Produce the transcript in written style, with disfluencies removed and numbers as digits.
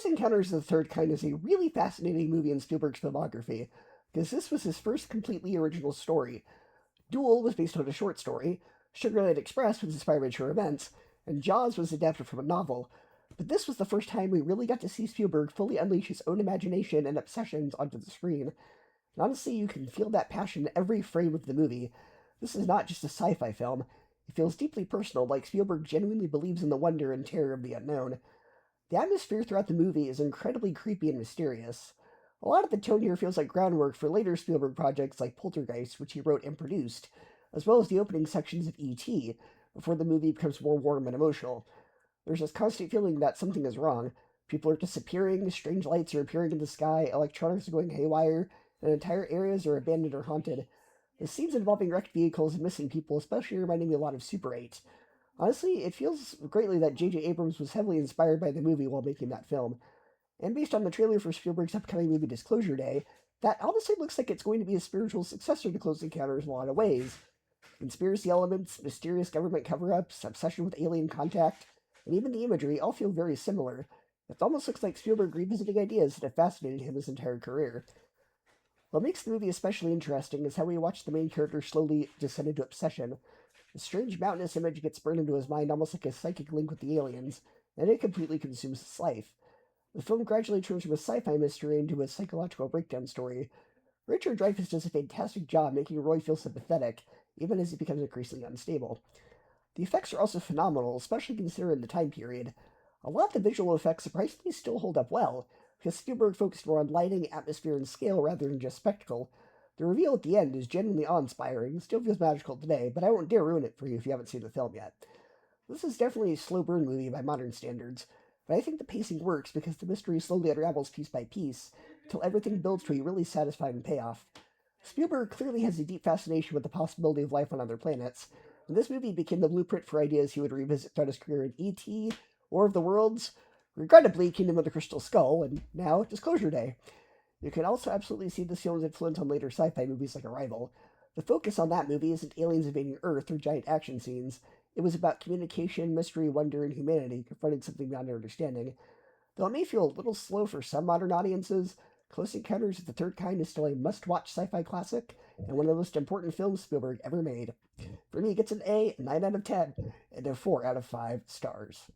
Close Encounters of the Third Kind is a really fascinating movie in Spielberg's filmography, because this was his first completely original story. Duel was based on a short story, Sugarland Express was inspired by true events, and Jaws was adapted from a novel. But this was the first time we really got to see Spielberg fully unleash his own imagination and obsessions onto the screen. And honestly, you can feel that passion in every frame of the movie. This is not just a sci-fi film. It feels deeply personal, like Spielberg genuinely believes in the wonder and terror of the unknown. The atmosphere throughout the movie is incredibly creepy and mysterious. A lot of the tone here feels like groundwork for later Spielberg projects like Poltergeist, which he wrote and produced, as well as the opening sections of E.T., before the movie becomes more warm and emotional. There's this constant feeling that something is wrong. People are disappearing, strange lights are appearing in the sky, electronics are going haywire, and entire areas are abandoned or haunted. The scenes involving wrecked vehicles and missing people especially reminded me a lot of Super 8. Honestly, it feels greatly that J.J. Abrams was heavily inspired by the movie while making that film. And based on the trailer for Spielberg's upcoming movie Disclosure Day, that honestly looks like it's going to be a spiritual successor to Close Encounters in a lot of ways. Conspiracy elements, mysterious government cover-ups, obsession with alien contact, and even the imagery all feel very similar. It almost looks like Spielberg revisiting ideas that have fascinated him his entire career. What makes the movie especially interesting is how we watch the main character slowly descend into obsession. A strange mountainous image gets burned into his mind almost like a psychic link with the aliens, and it completely consumes his life. The film gradually turns from a sci-fi mystery into a psychological breakdown story. Richard Dreyfuss does a fantastic job making Roy feel sympathetic, even as he becomes increasingly unstable. The effects are also phenomenal, especially considering the time period. A lot of the visual effects surprisingly still hold up well, because Spielberg focused more on lighting, atmosphere, and scale rather than just spectacle. The reveal at the end is genuinely awe-inspiring, still feels magical today, but I won't dare ruin it for you if you haven't seen the film yet. This is definitely a slow burn movie by modern standards, but I think the pacing works because the mystery slowly unravels piece by piece, until everything builds to a really satisfying payoff. Spielberg clearly has a deep fascination with the possibility of life on other planets, and this movie became the blueprint for ideas he would revisit throughout his career in E.T., War of the Worlds, regrettably Kingdom of the Crystal Skull, and now Disclosure Day. You can also absolutely see this film's influence on later sci-fi movies like Arrival. The focus on that movie isn't aliens invading Earth or giant action scenes. It was about communication, mystery, wonder, and humanity confronting something beyond our understanding. Though it may feel a little slow for some modern audiences, Close Encounters of the Third Kind is still a must-watch sci-fi classic and one of the most important films Spielberg ever made. For me, it gets an A, 9 out of 10, and a 4 out of 5 stars.